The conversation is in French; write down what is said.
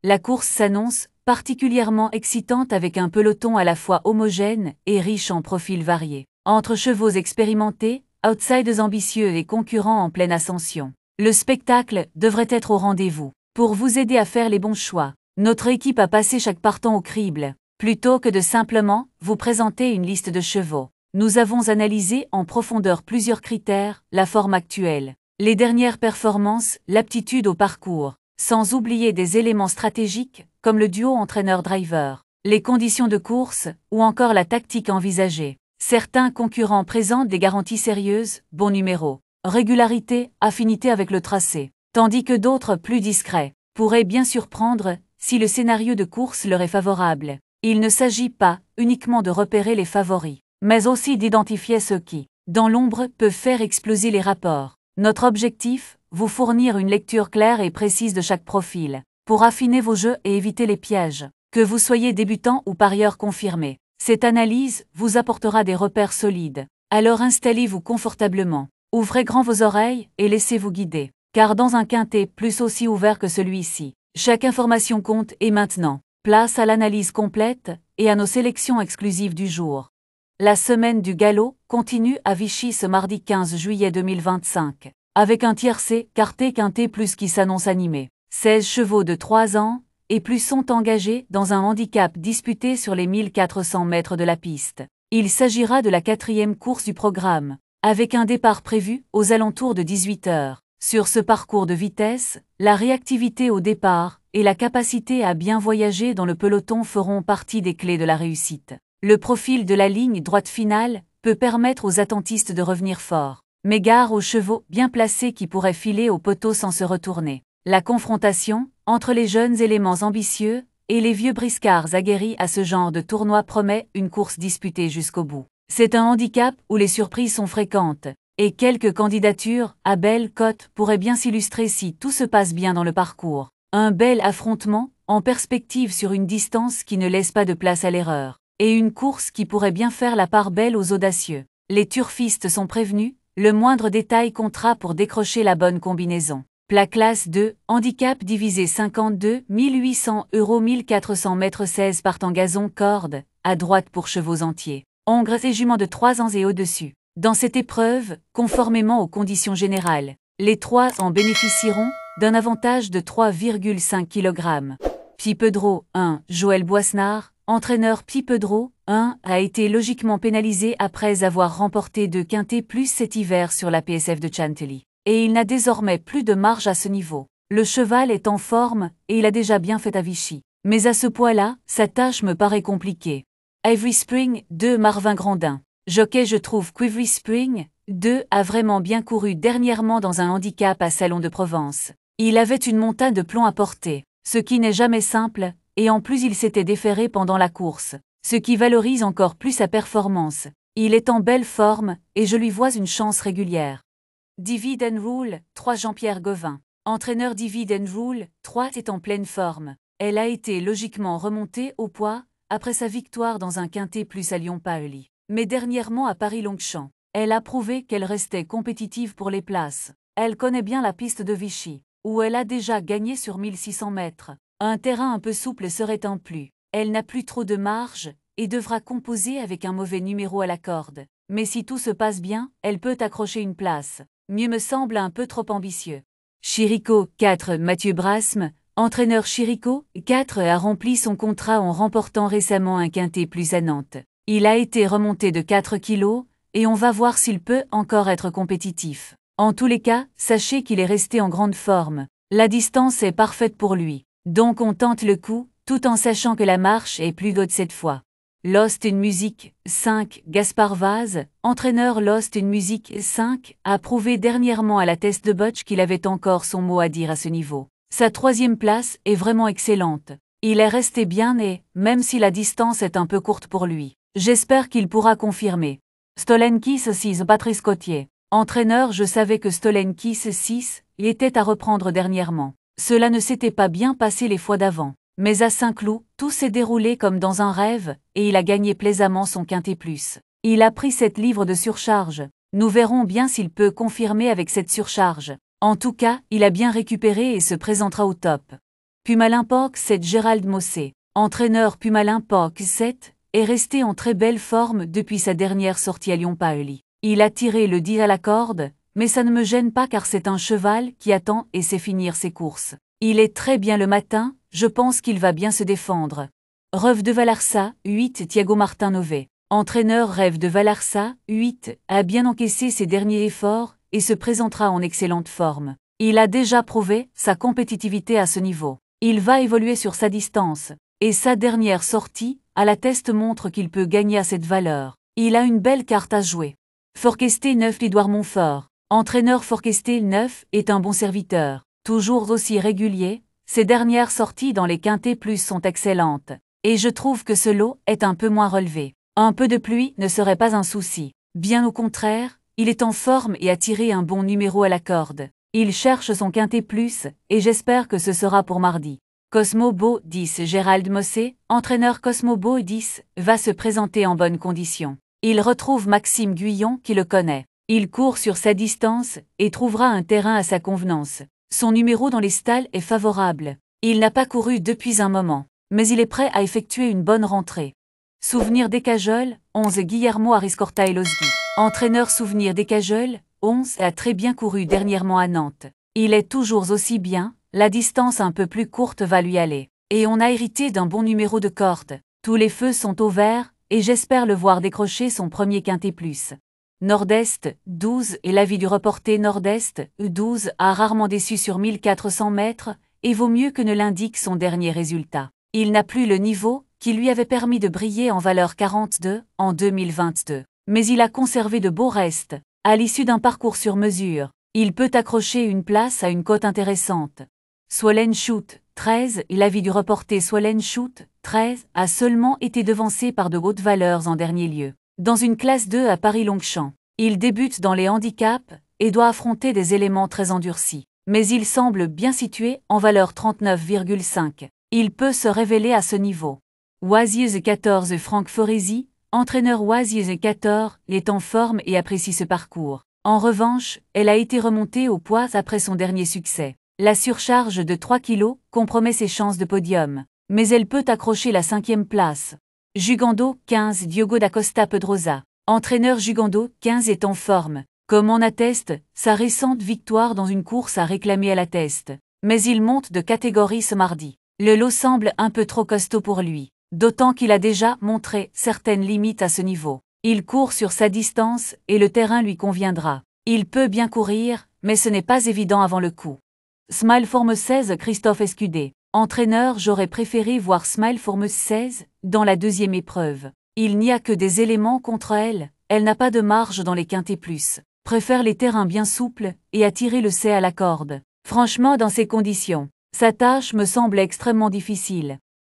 La course s'annonce particulièrement excitante avec un peloton à la fois homogène et riche en profils variés. Entre chevaux expérimentés, outsiders ambitieux et concurrents en pleine ascension, le spectacle devrait être au rendez-vous. Pour vous aider à faire les bons choix, notre équipe a passé chaque partant au crible. Plutôt que de simplement vous présenter une liste de chevaux, nous avons analysé en profondeur plusieurs critères, la forme actuelle, les dernières performances, l'aptitude au parcours, sans oublier des éléments stratégiques comme le duo entraîneur-driver, les conditions de course ou encore la tactique envisagée. Certains concurrents présentent des garanties sérieuses, bon numéro, régularité, affinité avec le tracé, tandis que d'autres plus discrets pourraient bien surprendre si le scénario de course leur est favorable. Il ne s'agit pas uniquement de repérer les favoris, mais aussi d'identifier ceux qui, dans l'ombre, peuvent faire exploser les rapports. Notre objectif, vous fournir une lecture claire et précise de chaque profil, pour affiner vos jeux et éviter les pièges. Que vous soyez débutant ou parieur confirmé, cette analyse vous apportera des repères solides. Alors installez-vous confortablement, ouvrez grand vos oreilles et laissez-vous guider. Car dans un quintet plus aussi ouvert que celui-ci, chaque information compte et maintenant, place à l'analyse complète et à nos sélections exclusives du jour. La semaine du galop continue à Vichy ce mardi 15 juillet 2025, avec un tiercé quarté quintet plus qui s'annonce animé. 16 chevaux de 3 ans et plus sont engagés dans un handicap disputé sur les 1400 mètres de la piste. Il s'agira de la 4e course du programme, avec un départ prévu aux alentours de 18 heures. Sur ce parcours de vitesse, la réactivité au départ et la capacité à bien voyager dans le peloton feront partie des clés de la réussite. Le profil de la ligne droite finale peut permettre aux attentistes de revenir fort, mais gare aux chevaux bien placés qui pourraient filer au poteau sans se retourner. La confrontation entre les jeunes éléments ambitieux et les vieux briscards aguerris à ce genre de tournoi promet une course disputée jusqu'au bout. C'est un handicap où les surprises sont fréquentes, et quelques candidatures à belle cote pourraient bien s'illustrer si tout se passe bien dans le parcours. Un bel affrontement, en perspective sur une distance qui ne laisse pas de place à l'erreur, et une course qui pourrait bien faire la part belle aux audacieux. Les turfistes sont prévenus, le moindre détail comptera pour décrocher la bonne combinaison. Plat classe 2, handicap divisé 52 800 € 1400 mètres 16 part en gazon corde, à droite pour chevaux entiers. Hongres et juments de 3 ans et au-dessus. Dans cette épreuve, conformément aux conditions générales, les 3 en bénéficieront d'un avantage de 3,5 kg. Pipedro 1, Joël Boisnard, entraîneur Pipedro 1, a été logiquement pénalisé après avoir remporté 2 quintets plus cet hiver sur la PSF de Chantilly. Et il n'a désormais plus de marge à ce niveau. Le cheval est en forme et il a déjà bien fait à Vichy. Mais à ce poids-là, sa tâche me paraît compliquée. Ivry Spring 2, Marvin Grandin. Jockey, je trouve qu'Ivry Spring 2 a vraiment bien couru dernièrement dans un handicap à Salon de Provence. Il avait une montagne de plomb à porter, ce qui n'est jamais simple, et en plus il s'était déféré pendant la course, ce qui valorise encore plus sa performance. Il est en belle forme, et je lui vois une chance régulière. Divide and Rule 3, Jean-Pierre Gauvin. Entraîneur Divide and Rule 3 est en pleine forme. Elle a été logiquement remontée au poids après sa victoire dans un quintet plus à Lyon-Paoli. Mais dernièrement à Paris-Longchamp, elle a prouvé qu'elle restait compétitive pour les places. Elle connaît bien la piste de Vichy, où elle a déjà gagné sur 1600 mètres. Un terrain un peu souple serait un plus. Elle n'a plus trop de marge et devra composer avec un mauvais numéro à la corde. Mais si tout se passe bien, elle peut accrocher une place. Mieux me semble un peu trop ambitieux. Chirico 4, Mathieu Brasme, entraîneur Chirico 4 a rempli son contrat en remportant récemment un quintet plus à Nantes. Il a été remonté de 4 kilos, et on va voir s'il peut encore être compétitif. En tous les cas, sachez qu'il est resté en grande forme. La distance est parfaite pour lui. Donc on tente le coup, tout en sachant que la marche est plus haute cette fois. Lost in Music 5, Gaspard Vaz, entraîneur Lost in Music 5, a prouvé dernièrement à la Test de Botch qu'il avait encore son mot à dire à ce niveau. Sa 3e place est vraiment excellente. Il est resté bien et, même si la distance est un peu courte pour lui, j'espère qu'il pourra confirmer. Stolenkis 6, Patrice Cotier. Entraîneur, je savais que Stolenkis 6 était à reprendre dernièrement. Cela ne s'était pas bien passé les fois d'avant. Mais à Saint-Cloud, tout s'est déroulé comme dans un rêve, et il a gagné plaisamment son quintet plus. Il a pris 7 livres de surcharge. Nous verrons bien s'il peut confirmer avec cette surcharge. En tout cas, il a bien récupéré et se présentera au top. Pumalin POC 7 Gérald Mossé, entraîneur Pumalin POC 7, est resté en très belle forme depuis sa dernière sortie à Lyon-Paoli. Il a tiré le 10 à la corde, mais ça ne me gêne pas car c'est un cheval qui attend et sait finir ses courses. Il est très bien le matin, je pense qu'il va bien se défendre. Rêve de Valarsa, 8 Thiago Martin Nové. Entraîneur Rêve de Valarsa, 8, a bien encaissé ses derniers efforts et se présentera en excellente forme. Il a déjà prouvé sa compétitivité à ce niveau. Il va évoluer sur sa distance, et sa dernière sortie à la test montre qu'il peut gagner à cette valeur. Il a une belle carte à jouer. Forquesté 9 Édouard Montfort. Entraîneur Forquesté 9 est un bon serviteur, toujours aussi régulier, ses dernières sorties dans les quintés plus sont excellentes, et je trouve que ce lot est un peu moins relevé. Un peu de pluie ne serait pas un souci. Bien au contraire, il est en forme et a tiré un bon numéro à la corde. Il cherche son quintet plus, et j'espère que ce sera pour mardi. Cosmo Beau 10 Gérald Mossé, entraîneur Cosmo Beau 10, va se présenter en bonne condition. Il retrouve Maxime Guyon qui le connaît. Il court sur sa distance et trouvera un terrain à sa convenance. Son numéro dans les stalles est favorable. Il n'a pas couru depuis un moment, mais il est prêt à effectuer une bonne rentrée. Souvenir des Cajoles, 11 Guillermo Ariscorta Elosgui. Entraîneur Souvenir des Cajoles, 11 a très bien couru dernièrement à Nantes. Il est toujours aussi bien, la distance un peu plus courte va lui aller. Et on a hérité d'un bon numéro de corde. Tous les feux sont au vert, et j'espère le voir décrocher son premier quintet plus. Nord-Est, 12 et l'avis du reporter Nord-Est, 12 a rarement déçu sur 1400 mètres, et vaut mieux que ne l'indique son dernier résultat. Il n'a plus le niveau qui lui avait permis de briller en valeur 42 en 2022. Mais il a conservé de beaux restes. À l'issue d'un parcours sur mesure, il peut accrocher une place à une cote intéressante. Swollen Shoot, 13 et l'avis du reporter Swollen Shoot, 13 a seulement été devancé par de hautes valeurs en dernier lieu. Dans une classe 2 à Paris-Longchamp, il débute dans les handicaps et doit affronter des éléments très endurcis. Mais il semble bien situé en valeur 39,5. Il peut se révéler à ce niveau. Oisieuse 14 Franck Foresi, entraîneur Oisieuse 14, est en forme et apprécie ce parcours. En revanche, elle a été remontée au poids après son dernier succès. La surcharge de 3 kg compromet ses chances de podium, mais elle peut accrocher la 5e place. Jugando 15 Diogo da Costa Pedrosa, entraîneur Jugando 15 est en forme, comme en atteste sa récente victoire dans une course à réclamer à la test. Mais il monte de catégorie ce mardi. Le lot semble un peu trop costaud pour lui, d'autant qu'il a déjà montré certaines limites à ce niveau. Il court sur sa distance et le terrain lui conviendra. Il peut bien courir, mais ce n'est pas évident avant le coup. Smile Forme 16 Christophe Escudé. Entraîneur, j'aurais préféré voir Smile Forme 16 dans la deuxième épreuve. Il n'y a que des éléments contre elle, elle n'a pas de marge dans les quintés plus. Préfère les terrains bien souples et a tiré le C à la corde. Franchement, dans ces conditions, sa tâche me semble extrêmement difficile.